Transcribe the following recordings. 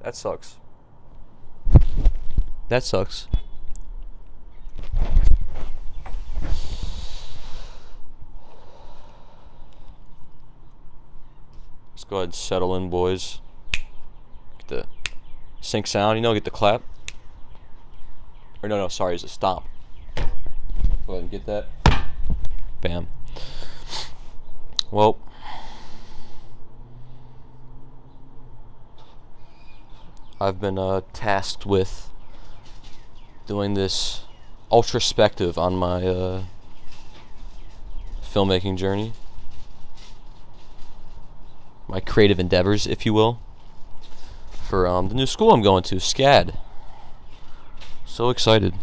That sucks. That sucks. Let's go ahead and settle in, boys. Get the sync sound, get the clap. Or no, sorry, it's a stomp. Go ahead and get that. Bam. Well, I've been tasked with doing this ultraspective on my filmmaking journey, my creative endeavors, if you will, for the new school I'm going to, SCAD. So excited.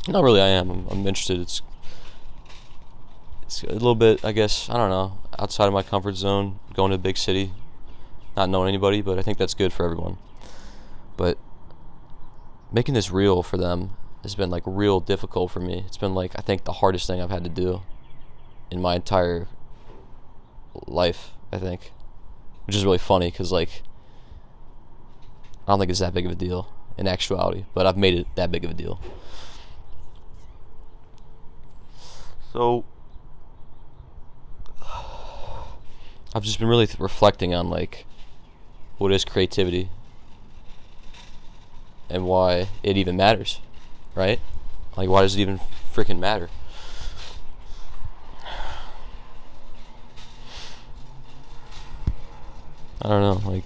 Not really, I am. I'm interested. It's a little bit, I guess, I don't know, outside of my comfort zone, going to a big city, not knowing anybody, but I think that's good for everyone. But making this real for them has been like real difficult for me. It's been like, I think, the hardest thing I've had to do in my entire life, I think, which is really funny because, like, I don't think it's that big of a deal in actuality, but I've made it that big of a deal. So I've just been really reflecting on, like, what is creativity and why it even matters, right? Like, why does it even freaking matter? I don't know, like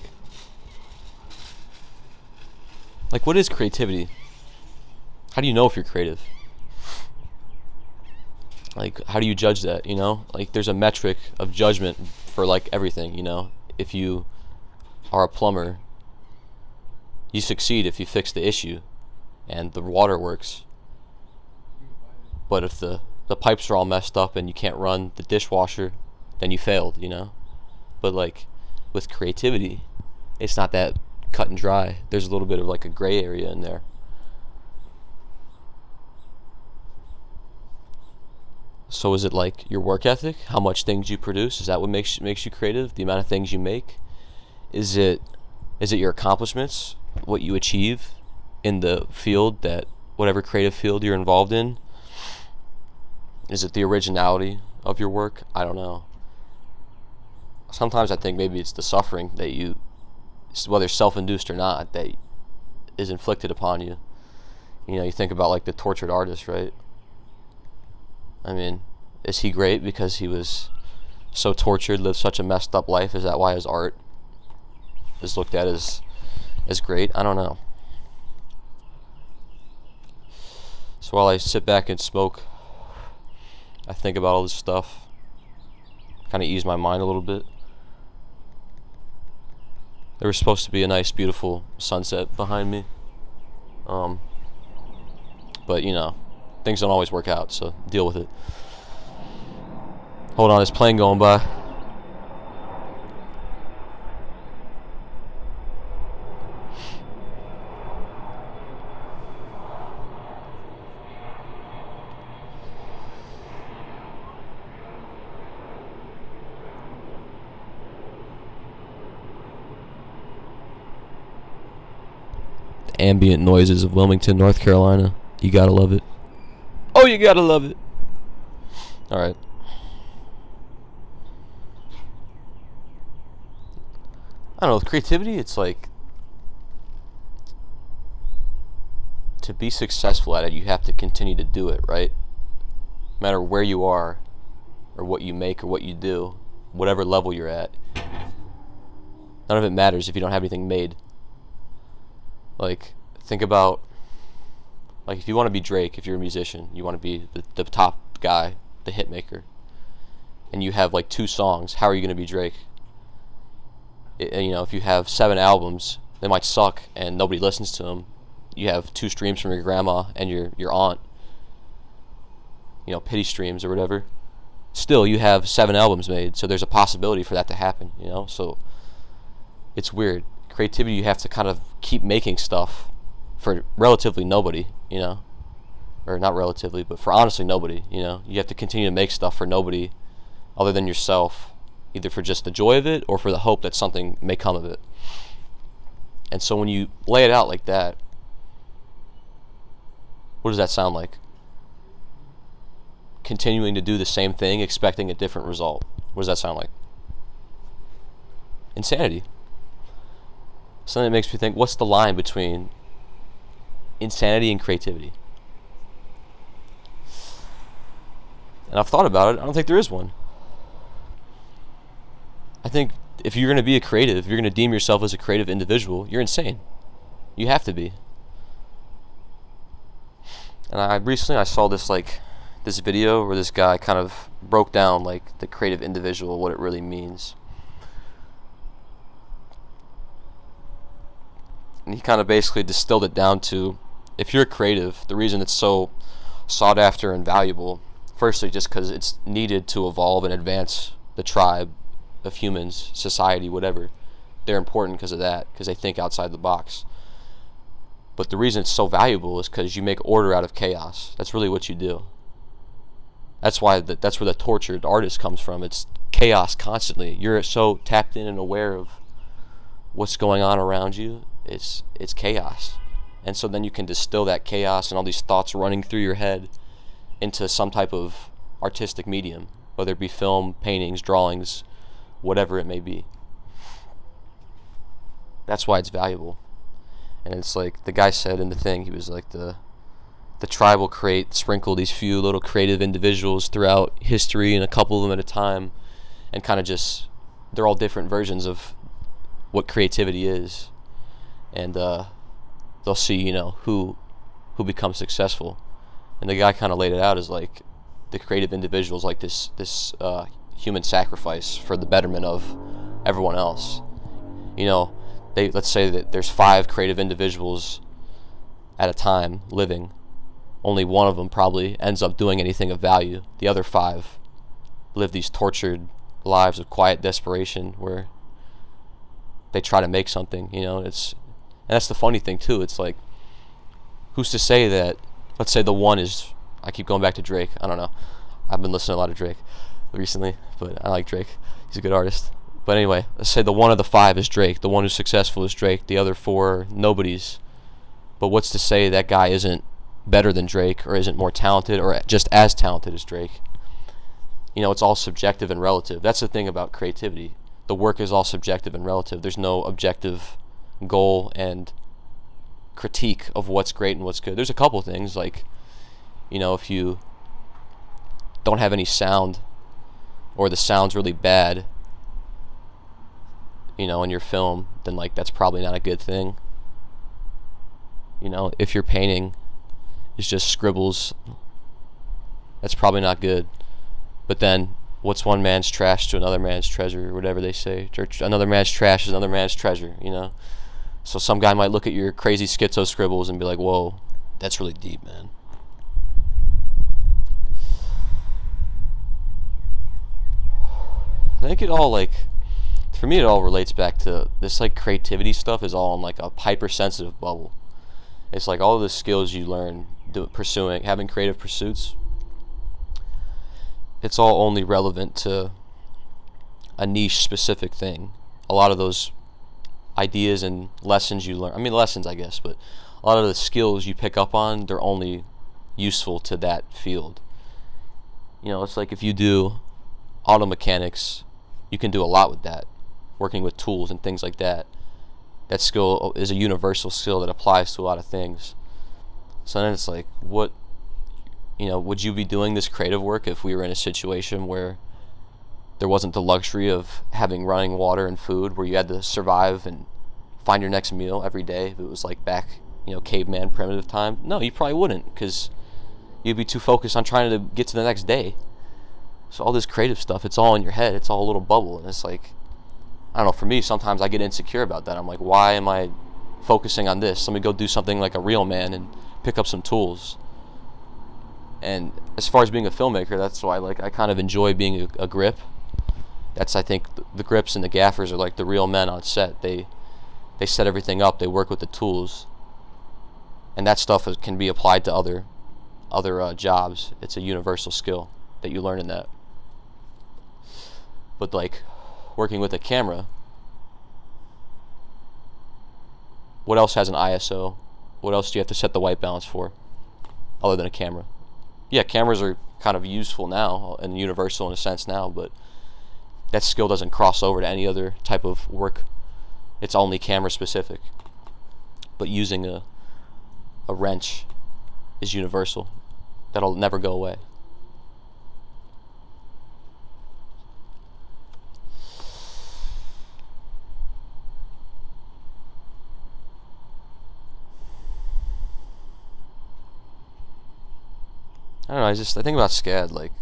what is creativity? How do you know if you're creative? Like, how do you judge that, Like, there's a metric of judgment for, like, everything, If you are a plumber, you succeed if you fix the issue and the water works. But if the pipes are all messed up and you can't run the dishwasher, then you failed, But, like, with creativity, it's not that cut and dry. There's a little bit of, like, a gray area in there. So is it like your work ethic? How much things you produce? Is that what makes you creative? The amount of things you make? Is it your accomplishments? What you achieve in the field, that whatever creative field you're involved in? Is it the originality of your work? I don't know. Sometimes I think maybe it's the suffering that you, whether self-induced or not, that is inflicted upon you. You think about, like, the tortured artist, right? I mean, is he great because he was so tortured, lived such a messed up life? Is that why his art is looked at as great? I don't know. So while I sit back and smoke, I think about all this stuff, kind of ease my mind a little bit. There was supposed to be a nice, beautiful sunset behind me. But, things don't always work out, so deal with it. Hold on, there's a plane going by. The ambient noises of Wilmington, North Carolina. You gotta love it. Oh, you gotta love it. Alright. I don't know, with creativity, it's like, to be successful at it, you have to continue to do it, right? No matter where you are, or what you make, or what you do, whatever level you're at, none of it matters if you don't have anything made. Like, think about, like, if you want to be Drake, if you're a musician, you want to be the top guy, the hit maker, and you have, like, 2 songs, how are you going to be Drake? If you have 7 albums, they might suck and nobody listens to them. You have 2 streams from your grandma and your aunt, pity streams or whatever. Still, you have 7 albums made, so there's a possibility for that to happen, So it's weird. Creativity, you have to kind of keep making stuff for relatively nobody, or not relatively, but for honestly nobody, You have to continue to make stuff for nobody other than yourself, either for just the joy of it or for the hope that something may come of it. And so when you lay it out like that, what does that sound like? Continuing to do the same thing, expecting a different result. What does that sound like? Insanity. Something that makes me think, what's the line between insanity and creativity? And I've thought about it. I don't think there is one. I think if you're going to be a creative, if you're going to deem yourself as a creative individual, you're insane. You have to be. And I saw this video where this guy kind of broke down like the creative individual, what it really means. And he kind of basically distilled it down to, if you're a creative, the reason it's so sought after and valuable, firstly just because it's needed to evolve and advance the tribe of humans, society, whatever. They're important because of that, because they think outside the box. But the reason it's so valuable is because you make order out of chaos. That's really what you do. That's where the tortured artist comes from. It's chaos constantly. You're so tapped in and aware of what's going on around you. It's chaos. And so then you can distill that chaos and all these thoughts running through your head into some type of artistic medium, whether it be film, paintings, drawings, whatever it may be. That's why it's valuable. And it's like the guy said in the thing, he was like, the tribe will sprinkle these few little creative individuals throughout history, and a couple of them at a time, and kind of just, they're all different versions of what creativity is. And they'll see, who becomes successful. And the guy kind of laid it out as like the creative individuals, like this human sacrifice for the betterment of everyone else. Let's say that there's 5 creative individuals at a time living. Only one of them probably ends up doing anything of value. The other 5 live these tortured lives of quiet desperation where they try to make something, and that's the funny thing too. It's like, who's to say that, let's say the one is, I keep going back to Drake, I don't know, I've been listening to a lot of Drake recently, but I like Drake, he's a good artist. But anyway, let's say the one of the 5 is Drake, the one who's successful is Drake, the other 4 are nobodies. But what's to say that guy isn't better than Drake, or isn't more talented, or just as talented as Drake? It's all subjective and relative. That's the thing about creativity. The work is all subjective and relative. There's no objective goal and critique of what's great and what's good. There's a couple things, like, if you don't have any sound, or the sound's really bad, in your film, then like that's probably not a good thing. If your painting is just scribbles, that's probably not good. But then, what's one man's trash to another man's treasure, or whatever they say. Another man's trash is another man's treasure, So some guy might look at your crazy schizo scribbles and be like, whoa, that's really deep, man. I think for me it all relates back to this, like, creativity stuff is all in like a hypersensitive bubble. It's like all of the skills you learn having creative pursuits, it's all only relevant to a niche specific thing. A lot of those ideas and lessons you learn, lessons I guess, but a lot of the skills you pick up on, they're only useful to that field. It's like if you do auto mechanics, you can do a lot with that, working with tools and things like that. That skill is a universal skill that applies to a lot of things. So then it's like, would you be doing this creative work if we were in a situation where there wasn't the luxury of having running water and food, where you had to survive and find your next meal every day? If it was like back, caveman primitive time, no, you probably wouldn't, because you'd be too focused on trying to get to the next day. So all this creative stuff, it's all in your head, it's all a little bubble, and it's like, I don't know, for me, sometimes I get insecure about that. I'm like, why am I focusing on this? Let me go do something like a real man and pick up some tools. And as far as being a filmmaker, that's why I kind of enjoy being a grip. That's, I think, the grips and the gaffers are like the real men on set. They set everything up, they work with the tools, and that stuff can be applied to other jobs. It's a universal skill that you learn in that. But like working with a camera, What else has an ISO? What else do you have to set the white balance for, other than a camera? Yeah, cameras are kind of useful now and universal in a sense now, but that skill doesn't cross over to any other type of work. It's only camera specific. But using a wrench is universal. That'll never go away. I don't know, I think about SCAD, like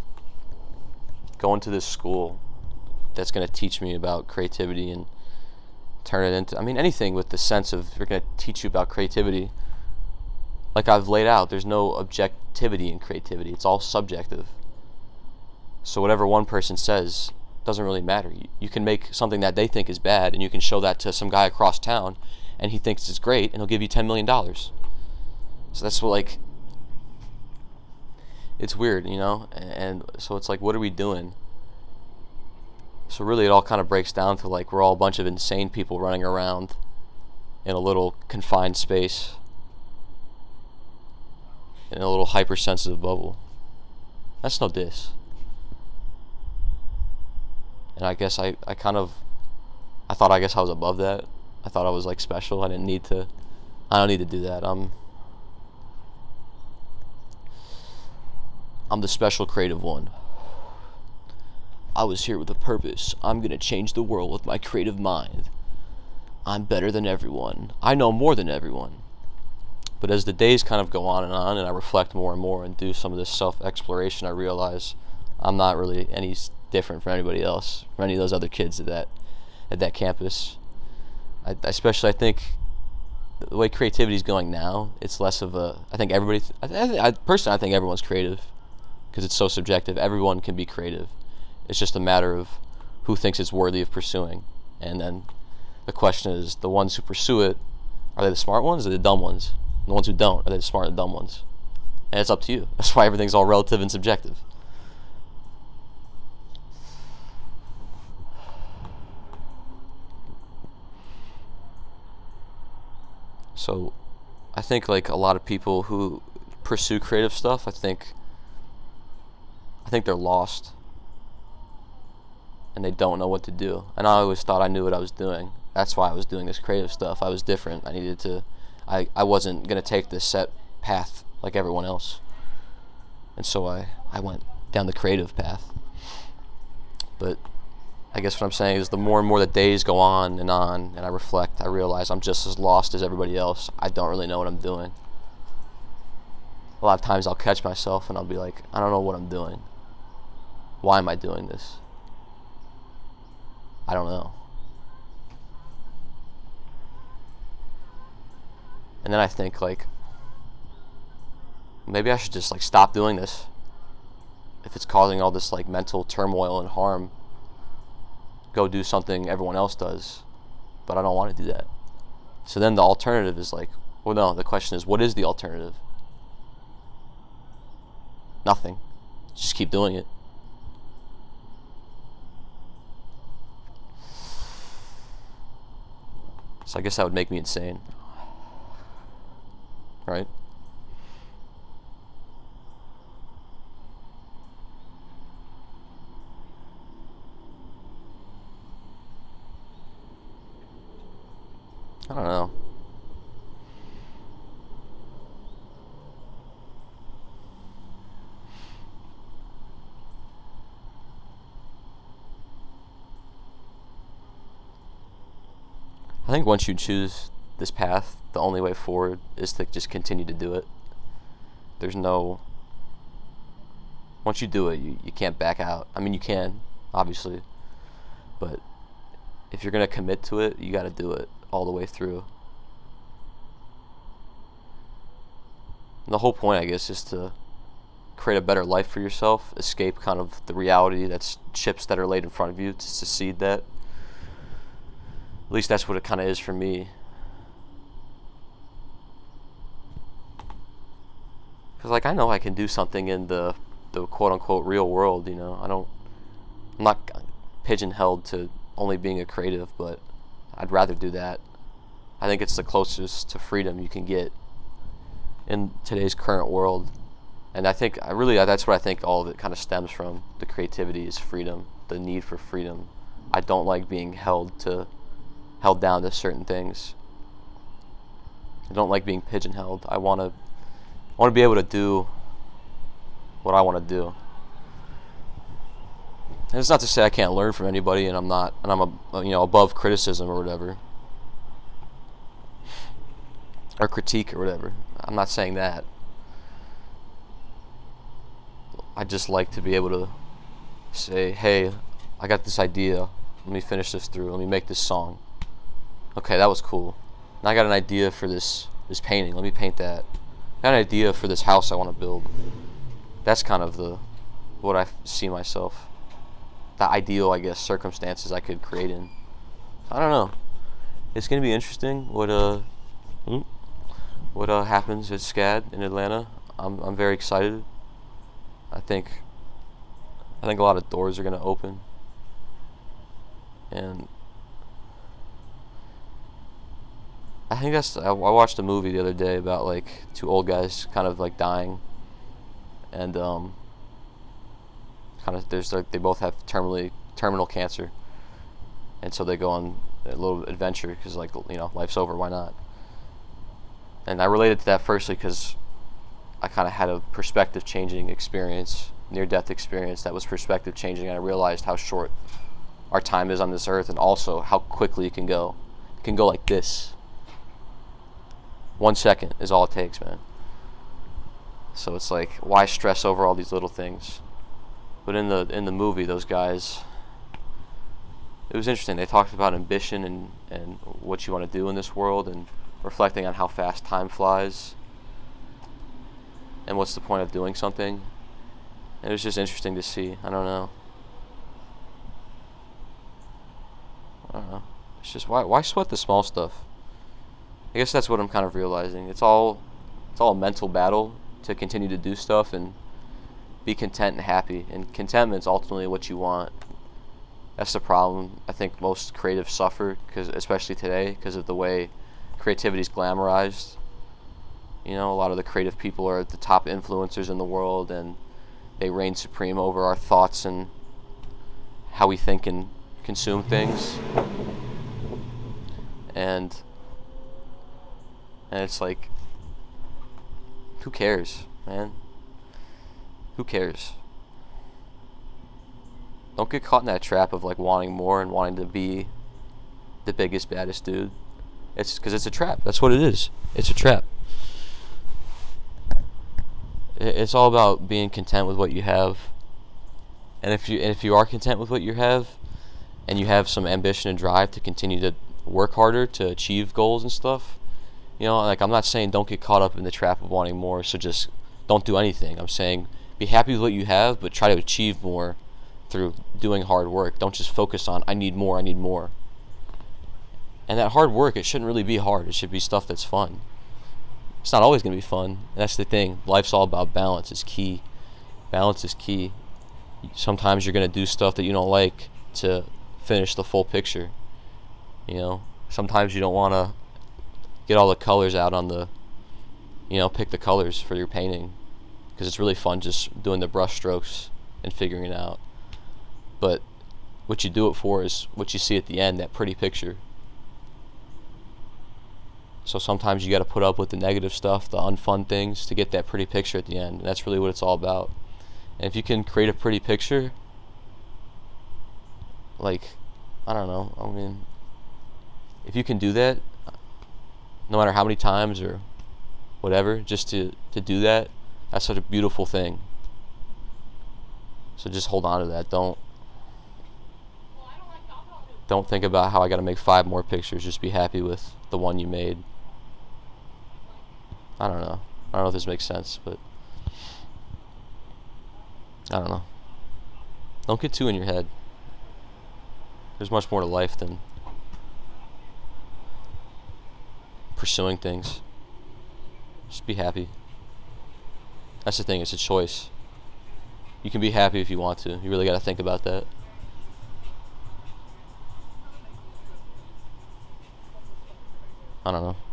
going to this school that's going to teach me about creativity and turn it into, I mean, anything with the sense of they're going to teach you about creativity. Like I've laid out, there's no objectivity in creativity. It's all subjective. So whatever one person says doesn't really matter. You can make something that they think is bad, and you can show that to some guy across town, and he thinks it's great, and he'll give you $10 million. So that's what, like, it's weird, you know? And so it's like, what are we doing? So really it all kind of breaks down to, like, we're all a bunch of insane people running around in a little confined space, in a little hypersensitive bubble. That's no diss. And I guess I thought I was above that. I thought I was, like, special. I don't need to do that. I'm the special creative one. I was here with a purpose. I'm gonna change the world with my creative mind. I'm better than everyone. I know more than everyone. But as the days kind of go on, and I reflect more and more and do some of this self-exploration, I realize I'm not really any different from anybody else, from any of those other kids at that campus. I think the way creativity is going now, it's less of a, I think everybody, personally I think everyone's creative, because it's so subjective. Everyone can be creative. It's just a matter of who thinks it's worthy of pursuing. And then the question is, the ones who pursue it, are they the smart ones or the dumb ones? And the ones who don't, are they the smart or the dumb ones? And it's up to you. That's why everything's all relative and subjective. So I think, like, a lot of people who pursue creative stuff, I think they're lost and they don't know what to do. And I always thought I knew what I was doing. That's why I was doing this creative stuff. I was different. I wasn't going to take this set path like everyone else. And so I went down the creative path. But I guess what I'm saying is, the more and more the days go on, and I reflect, I realize I'm just as lost as everybody else. I don't really know what I'm doing. A lot of times I'll catch myself and I'll be like, I don't know what I'm doing. Why am I doing this? I don't know. And then I think, like, maybe I should just, like, stop doing this. If it's causing all this, like, mental turmoil and harm, go do something everyone else does. But I don't want to do that. So then the alternative is like, well, no, the question is, what is the alternative? Nothing. Just keep doing it. So I guess that would make me insane. Right? I don't know. I think once you choose this path, the only way forward is to just continue to do it. Once you do it, you can't back out. I mean, you can, obviously, but if you're going to commit to it, you got to do it all the way through. And the whole point, I guess, is to create a better life for yourself, escape kind of the reality that's chips that are laid in front of you, to succeed that. At least that's what it kind of is for me. Because, like, I know I can do something in the quote-unquote real world, you know. I'm not pigeonholed to only being a creative, but I'd rather do that. I think it's the closest to freedom you can get in today's current world. And I think that's what I think all of it kind of stems from. The creativity is freedom, the need for freedom. I don't like being held down to certain things. I don't like being pigeonholed. I want to be able to do what I want to do. And it's not to say I can't learn from anybody, and I'm above criticism or whatever, or critique or whatever. I'm not saying that. I just like to be able to say, hey, I got this idea. Let me finish this through. Let me make this song. Okay, that was cool. Now I got an idea for this painting. Let me paint that. I got an idea for this house I want to build. That's kind of what I see myself. The ideal, I guess, circumstances I could create in. I don't know. It's gonna be interesting what happens at SCAD in Atlanta. I'm very excited. I think a lot of doors are gonna open, and I think I watched a movie the other day about like two old guys kind of like dying, and kind of they both have terminal cancer, and so they go on a little adventure because life's over, why not? And I related to that firstly because I kind of had a perspective changing experience, near death experience that was perspective changing, and I realized how short our time is on this earth, and also how quickly it can go. It can go like this. 1 second is all it takes, man. So it's like, why stress over all these little things? But in the movie, those guys, it was interesting. They talked about ambition and what you want to do in this world, and reflecting on how fast time flies, and what's the point of doing something. And it was just interesting to see. I don't know. It's just why sweat the small stuff? I guess that's what I'm kind of realizing. It's all a mental battle to continue to do stuff and be content and happy. And contentment's ultimately what you want. That's the problem. I think most creatives suffer, especially today, because of the way creativity's glamorized. A lot of the creative people are the top influencers in the world, and they reign supreme over our thoughts and how we think and consume things. And it's like, who cares, man? Who cares? Don't get caught in that trap of like wanting more and wanting to be the biggest, baddest dude. It's because it's a trap. That's what it is. It's a trap. It's all about being content with what you have. And if you are content with what you have, and you have some ambition and drive to continue to work harder to achieve goals and stuff, I'm not saying don't get caught up in the trap of wanting more, so just don't do anything. I'm saying be happy with what you have, but try to achieve more through doing hard work. Don't just focus on, I need more. And that hard work, it shouldn't really be hard. It should be stuff that's fun. It's not always going to be fun. And that's the thing. Life's all about balance. It's key. Balance is key. Sometimes you're going to do stuff that you don't like to finish the full picture. Sometimes you don't want to get all the colors out on the, pick the colors for your painting, because it's really fun just doing the brush strokes and figuring it out. But what you do it for is what you see at the end, that pretty picture. So sometimes you got to put up with the negative stuff, the unfun things, to get that pretty picture at the end. And that's really what it's all about. And if you can create a pretty picture, I don't know, if you can do that, no matter how many times or whatever, just to do that, that's such a beautiful thing. So just hold on to that. Don't think about how I got to make 5 more pictures. Just be happy with the one you made. I don't know if this makes sense, but I don't know. Don't get too in your head. There's much more to life than pursuing things. Just be happy. That's the thing, it's a choice. You can be happy if you want to. You really got to think about that. I don't know.